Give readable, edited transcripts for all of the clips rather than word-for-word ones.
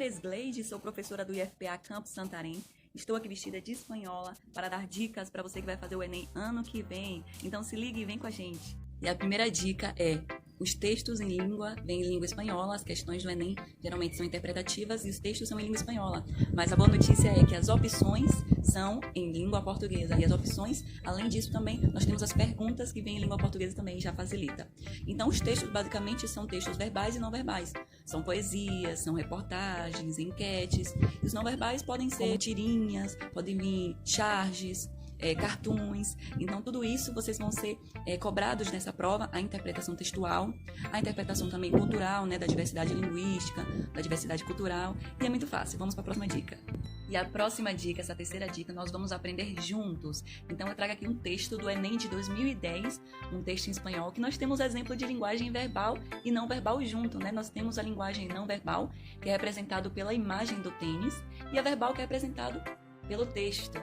Inês Gleide, sou professora do IFPA Campus Santarém. Estou aqui vestida de espanhola para dar dicas para você que vai fazer o Enem ano que vem. Então se ligue e vem com a gente. E a primeira dica é: os textos em língua vêm em língua espanhola, as questões do Enem geralmente são interpretativas e os textos são em língua espanhola. Mas a boa notícia é que as opções são em língua portuguesa. E as opções, além disso também, nós temos as perguntas que vêm em língua portuguesa também, já facilita. Então os textos basicamente são textos verbais e não verbais. São poesias, são reportagens, enquetes. E os não verbais podem ser tirinhas, podem vir charges, cartoons. Então tudo isso vocês vão ser cobrados nessa prova: a interpretação textual, a interpretação também cultural, né, da diversidade linguística, da diversidade cultural. E é muito fácil. Vamos para a próxima dica. E a próxima dica, essa terceira dica, nós vamos aprender juntos. Então eu trago aqui um texto do Enem de 2010, um texto em espanhol, que nós temos exemplo de linguagem verbal e não verbal junto, né? Nós temos a linguagem não verbal, que é representado pela imagem do tênis, e a verbal, que é representado pelo texto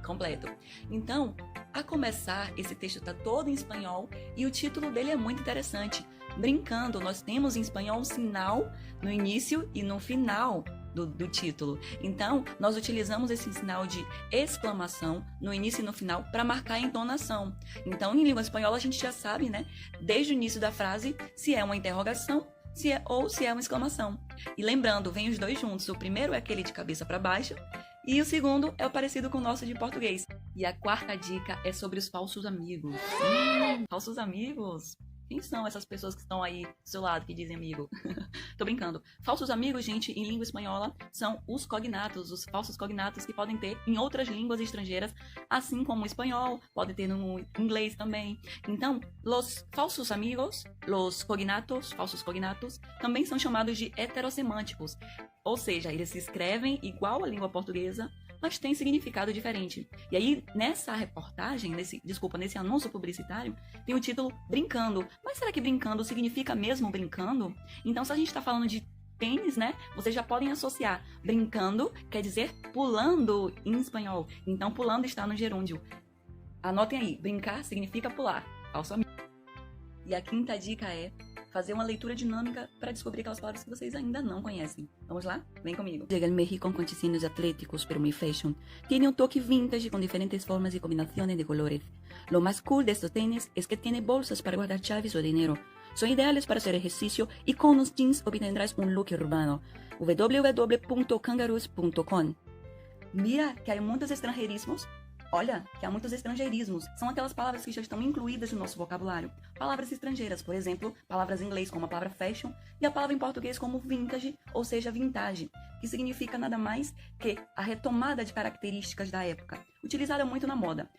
completo. Então, a começar, esse texto está todo em espanhol e o título dele é muito interessante. Brincando, nós temos em espanhol um sinal no início e no final do título. Então, nós utilizamos esse sinal de exclamação no início e no final para marcar a entonação. Então, em língua espanhola, a gente já sabe, né, desde o início da frase, se é uma interrogação ou se é uma exclamação. E lembrando, vem os dois juntos. O primeiro é aquele de cabeça para baixo e o segundo é o parecido com o nosso de português. E a quarta dica é sobre os falsos amigos. Falsos amigos? Quem são essas pessoas que estão aí do seu lado que dizem amigo? Tô brincando. Falsos amigos, gente, em língua espanhola, são os cognatos, os falsos cognatos que podem ter em outras línguas estrangeiras, assim como o espanhol, pode ter no inglês também. Então, os falsos amigos, os cognatos, falsos cognatos, também são chamados de heterossemânticos. Ou seja, eles se escrevem igual à língua portuguesa, mas tem significado diferente. E aí, nessa reportagem, nesse anúncio publicitário, tem o título Brincando. Mas será que brincando significa mesmo brincando? Então, se a gente está falando de tênis, né, vocês já podem associar. Brincando quer dizer pulando em espanhol. Então, pulando está no gerúndio. Anotem aí, brincar significa pular. Falso amigo. E a quinta dica é fazer uma leitura dinâmica para descobrir aquelas palavras que vocês ainda não conhecem. Vamos lá? Vem comigo. Llega el México con diseños atléticos pero muy fashion. Tiene un toque vintage con diferentes formas y combinaciones de colores. Lo más cool de estos tenis es que tiene bolsas para guardar llaves o dinero. Son ideales para hacer ejercicio y con los jeans obtendrás un look urbano. www.kangaroos.com. Mira que há muitos estrangeirismos. Olha, que há muitos estrangeirismos. São aquelas palavras que já estão incluídas no nosso vocabulário. Palavras estrangeiras, por exemplo, palavras em inglês como a palavra fashion e a palavra em português como vintage, ou seja, vintage, que significa nada mais que a retomada de características da época, utilizada muito na moda.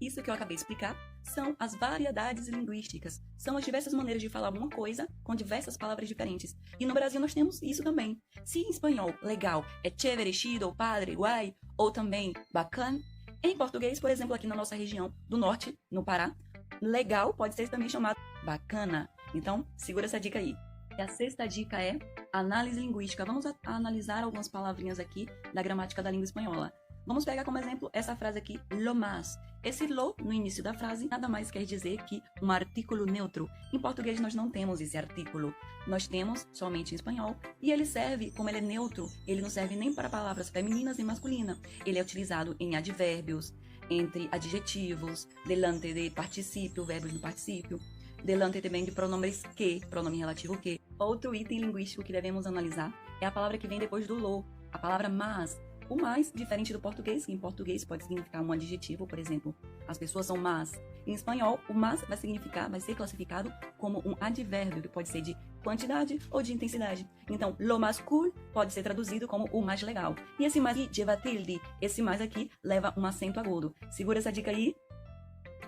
Isso que eu acabei de explicar são as variedades linguísticas. São as diversas maneiras de falar uma coisa com diversas palavras diferentes. E no Brasil nós temos isso também. Se em espanhol legal é chévere, chido, padre, guay, ou também bacana, em português, por exemplo, aqui na nossa região do norte, no Pará, legal pode ser também chamado bacana. Então, segura essa dica aí. E a sexta dica é análise linguística. Vamos analisar algumas palavrinhas aqui da gramática da língua espanhola. Vamos pegar como exemplo essa frase aqui, lo más. Esse lo, no início da frase, nada mais quer dizer que um artículo neutro. Em português nós não temos esse artículo. Nós temos somente em espanhol. E ele serve, como ele é neutro, ele não serve nem para palavras femininas nem masculinas. Ele é utilizado em advérbios, entre adjetivos, delante de particípio, verbos no particípio, delante também de pronomes que, pronome relativo que. Outro item linguístico que devemos analisar é a palavra que vem depois do lo, a palavra mas. O mais, diferente do português, que em português pode significar um adjetivo, por exemplo, as pessoas são más. Em espanhol, o más vai ser classificado como um advérbio, que pode ser de quantidade ou de intensidade. Então, lo más cool pode ser traduzido como o mais legal. E esse mais lleva tilde, esse mais aqui leva um acento agudo. Segura essa dica aí.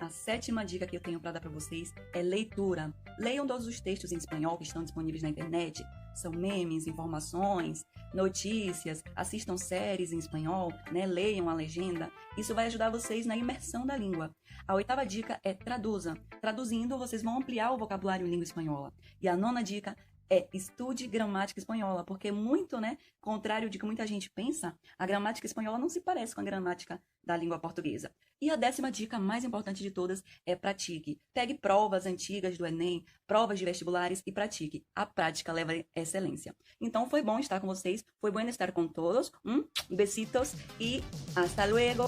A sétima dica que eu tenho para dar para vocês é leitura. Leiam todos os textos em espanhol que estão disponíveis na internet. São memes, informações, notícias, assistam séries em espanhol, né? Leiam a legenda. Isso vai ajudar vocês na imersão da língua. A oitava dica é traduza. Traduzindo, vocês vão ampliar o vocabulário em língua espanhola. E a nona dica é estude gramática espanhola, porque muito, né, contrário de que muita gente pensa, a gramática espanhola não se parece com a gramática da língua portuguesa. E a 10ª dica mais importante de todas é pratique. Pegue provas antigas do Enem, provas de vestibulares e pratique. A prática leva à excelência. Então foi bom estar com vocês, foi bom estar com todos. Besitos e hasta luego.